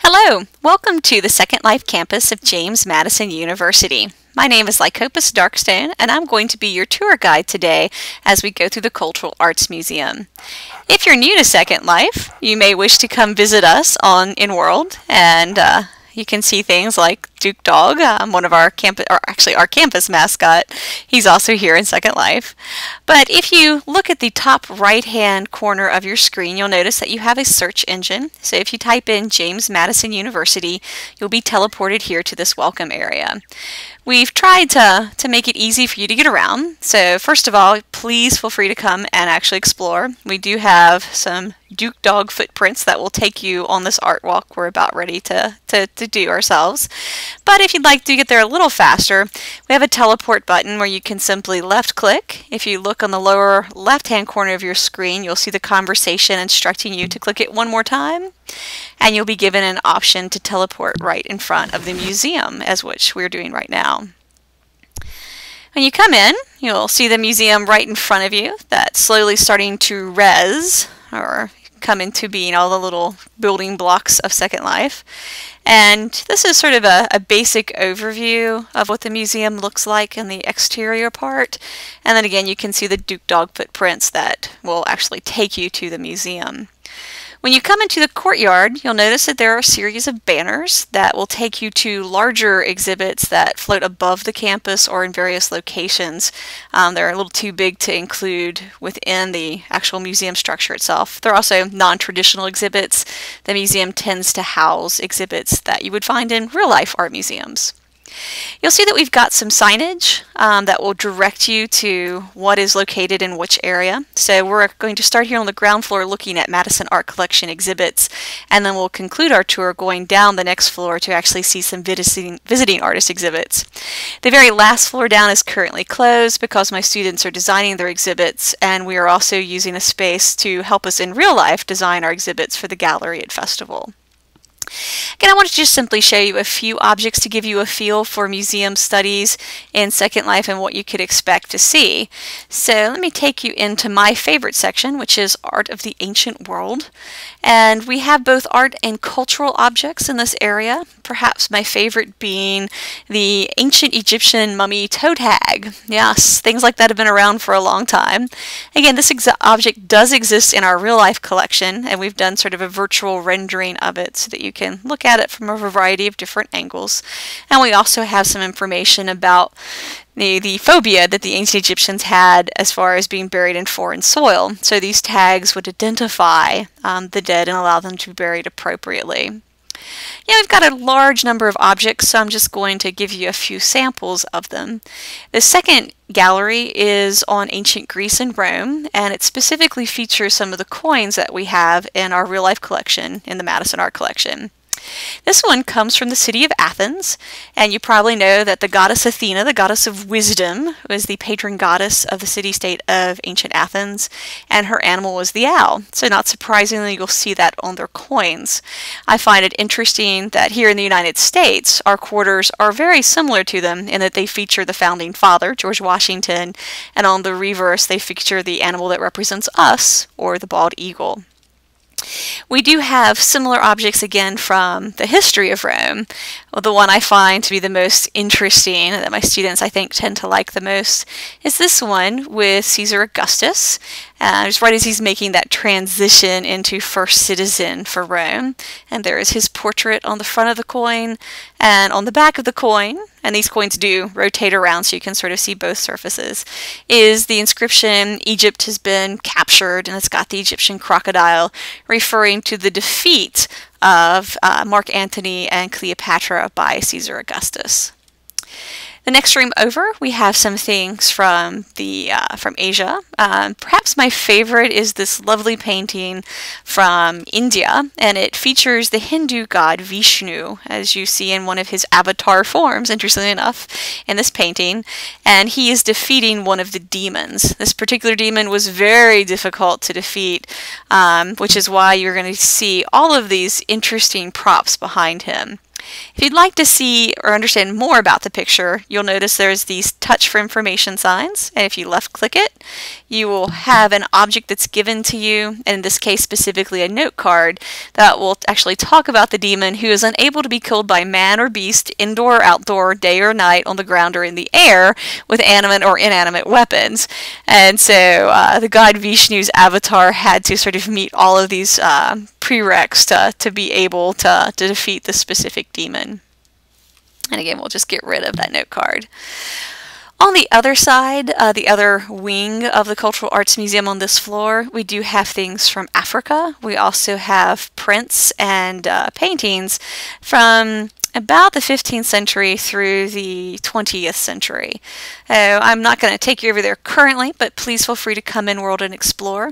Hello, welcome to the Second Life campus of James Madison University. My name is Lycopus Darkstone, and I'm going to be your tour guide today as we go through the Cultural Arts Museum. If you're new to Second Life, you may wish to come visit us on InWorld, and you can see things like Duke Dog, one of our campus, or actually our campus mascot. He's also here in Second Life. But if you look at the top right-hand corner of your screen, you'll notice that you have a search engine. So if you type in James Madison University, you'll be teleported here to this welcome area. We've tried to make it easy for you to get around. So first of all, please feel free to come and actually explore. We do have some Duke Dog footprints that will take you on this art walk we're about ready to do ourselves. But if you'd like to get there a little faster, we have a teleport button where you can simply left click. If you look on the lower left hand corner of your screen, you'll see the conversation instructing you to click it one more time, and you'll be given an option to teleport right in front of the museum, as which we're doing right now. When you come in, you'll see the museum right in front of you that's slowly starting to res, or come into being all the little building blocks of Second Life. And this is sort of a basic overview of what the museum looks like in the exterior part. And then again, you can see the Duke Dog footprints that will actually take you to the museum. When you come into the courtyard, you'll notice that there are a series of banners that will take you to larger exhibits that float above the campus or in various locations. They're a little too big to include within the actual museum structure itself. They're also non-traditional exhibits. The museum tends to house exhibits that you would find in real-life art museums. You'll see that we've got some signage that will direct you to what is located in which area. So we're going to start here on the ground floor looking at Madison Art Collection exhibits, and then we'll conclude our tour going down the next floor to actually see some visiting artist exhibits. The very last floor down is currently closed because my students are designing their exhibits, and we are also using a space to help us in real life design our exhibits for the gallery at Festival. Again, I want to just simply show you a few objects to give you a feel for museum studies in Second Life and what you could expect to see. So let me take you into my favorite section, which is Art of the Ancient World. And we have both art and cultural objects in this area, perhaps my favorite being the ancient Egyptian mummy toe tag. Yes, things like that have been around for a long time. Again, this object does exist in our real-life collection, and we've done sort of a virtual rendering of it so that you can look at it from a variety of different angles. And we also have some information about the phobia that the ancient Egyptians had as far as being buried in foreign soil. So these tags would identify the dead and allow them to be buried appropriately. Yeah, we've got a large number of objects, so I'm just going to give you a few samples of them. The second gallery is on ancient Greece and Rome, and it specifically features some of the coins that we have in our real-life collection in the Madison Art Collection. This one comes from the city of Athens, and you probably know that the goddess Athena, the goddess of wisdom, was the patron goddess of the city-state of ancient Athens, and her animal was the owl. So not surprisingly, you'll see that on their coins. I find it interesting that here in the United States, our quarters are very similar to them in that they feature the founding father, George Washington, and on the reverse, they feature the animal that represents us, or the bald eagle. We do have similar objects again from the history of Rome. Well, the one I find to be the most interesting, that my students I think tend to like the most, is this one with Caesar Augustus, just right as he's making that transition into first citizen for Rome. And there is his portrait on the front of the coin and on the back of the coin, and these coins do rotate around so you can sort of see both surfaces, is the inscription, "Egypt has been captured," and it's got the Egyptian crocodile referring to the defeat of Mark Antony and Cleopatra by Caesar Augustus. The next room over, we have some things from Asia. Perhaps my favorite is this lovely painting from India, and it features the Hindu god Vishnu, as you see in one of his avatar forms, interestingly enough, in this painting, and he is defeating one of the demons. This particular demon was very difficult to defeat, which is why you're going to see all of these interesting props behind him. If you'd like to see or understand more about the picture, you'll notice there's these touch for information signs, and if you left click it, you will have an object that's given to you, and in this case specifically a note card that will actually talk about the demon who is unable to be killed by man or beast, indoor or outdoor, day or night, on the ground or in the air, with animate or inanimate weapons. And so the god Vishnu's avatar had to sort of meet all of these prereqs to be able to defeat the specific demon. And again, we'll just get rid of that note card. On the other side, the other wing of the Cultural Arts Museum on this floor, we do have things from Africa. We also have prints and paintings from about the 15th century through the 20th century. I'm not going to take you over there currently, but please feel free to come in world and explore.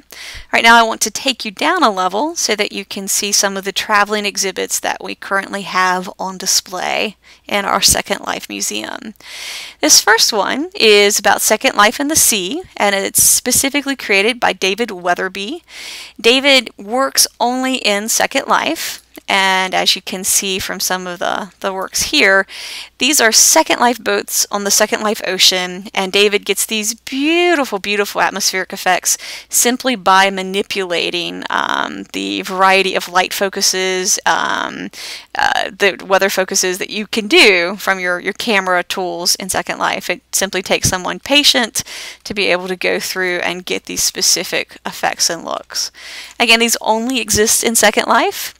Right now I want to take you down a level so that you can see some of the traveling exhibits that we currently have on display in our Second Life Museum. This first one is about Second Life in the Sea, and it's specifically created by David Weatherby. David works only in Second Life, and as you can see from some of the works here, these are Second Life boats on the Second Life Ocean, and David gets these beautiful, beautiful atmospheric effects simply by manipulating the variety of light focuses, the weather focuses that you can do from your camera tools in Second Life. It simply takes someone patient to be able to go through and get these specific effects and looks. Again, these only exist in Second Life.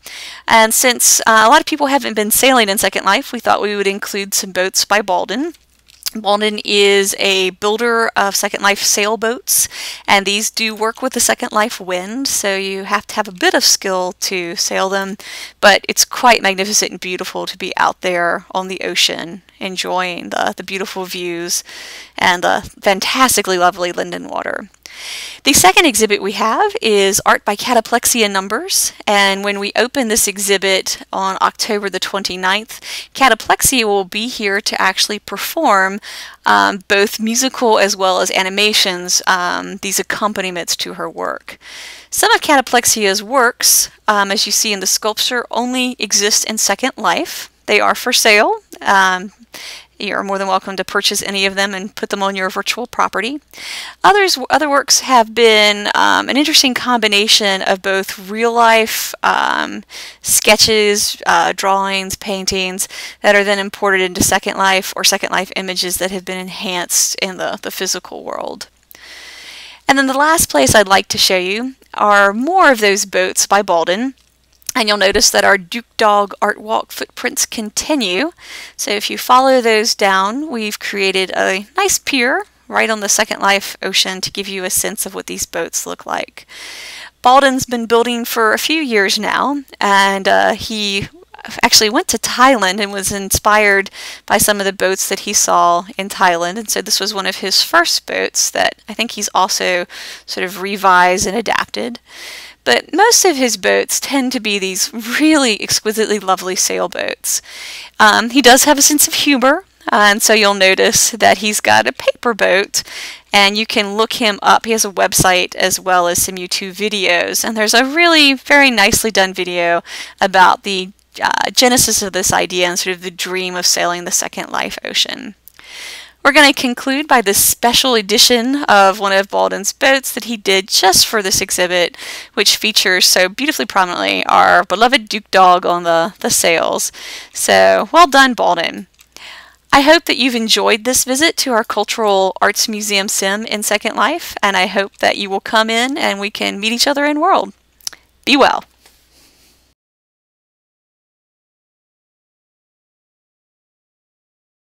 And since a lot of people haven't been sailing in Second Life, we thought we would include some boats by Baldwin. Baldwin is a builder of Second Life sailboats, and these do work with the Second Life wind, so you have to have a bit of skill to sail them, but it's quite magnificent and beautiful to be out there on the ocean enjoying the beautiful views and the fantastically lovely Linden water. The second exhibit we have is art by Cataplexia Numbers, and when we open this exhibit on October the 29th, Cataplexia will be here to actually perform both musical as well as animations, these accompaniments to her work. Some of Cataplexia's works, as you see in the sculpture, only exist in Second Life. They are for sale. You're more than welcome to purchase any of them and put them on your virtual property. Other works have been an interesting combination of both real-life sketches, drawings, paintings that are then imported into Second Life, or Second Life images that have been enhanced in the physical world. And then the last place I'd like to show you are more of those boats by Baldwin. And you'll notice that our Duke Dog Art Walk footprints continue. So if you follow those down, we've created a nice pier right on the Second Life Ocean to give you a sense of what these boats look like. Baldwin's been building for a few years now, and he actually went to Thailand and was inspired by some of the boats that he saw in Thailand, and so this was one of his first boats that I think he's also sort of revised and adapted. But most of his boats tend to be these really exquisitely lovely sailboats. He does have a sense of humor, and so you'll notice that he's got a paper boat, and you can look him up. He has a website as well as some YouTube videos, and there's a really very nicely done video about the genesis of this idea and sort of the dream of sailing the Second Life Ocean. We're going to conclude by this special edition of one of Baldwin's boats that he did just for this exhibit, which features so beautifully prominently our beloved Duke Dog on the sails. So, well done, Baldwin. I hope that you've enjoyed this visit to our Cultural Arts Museum Sim in Second Life, and I hope that you will come in and we can meet each other in world. Be well.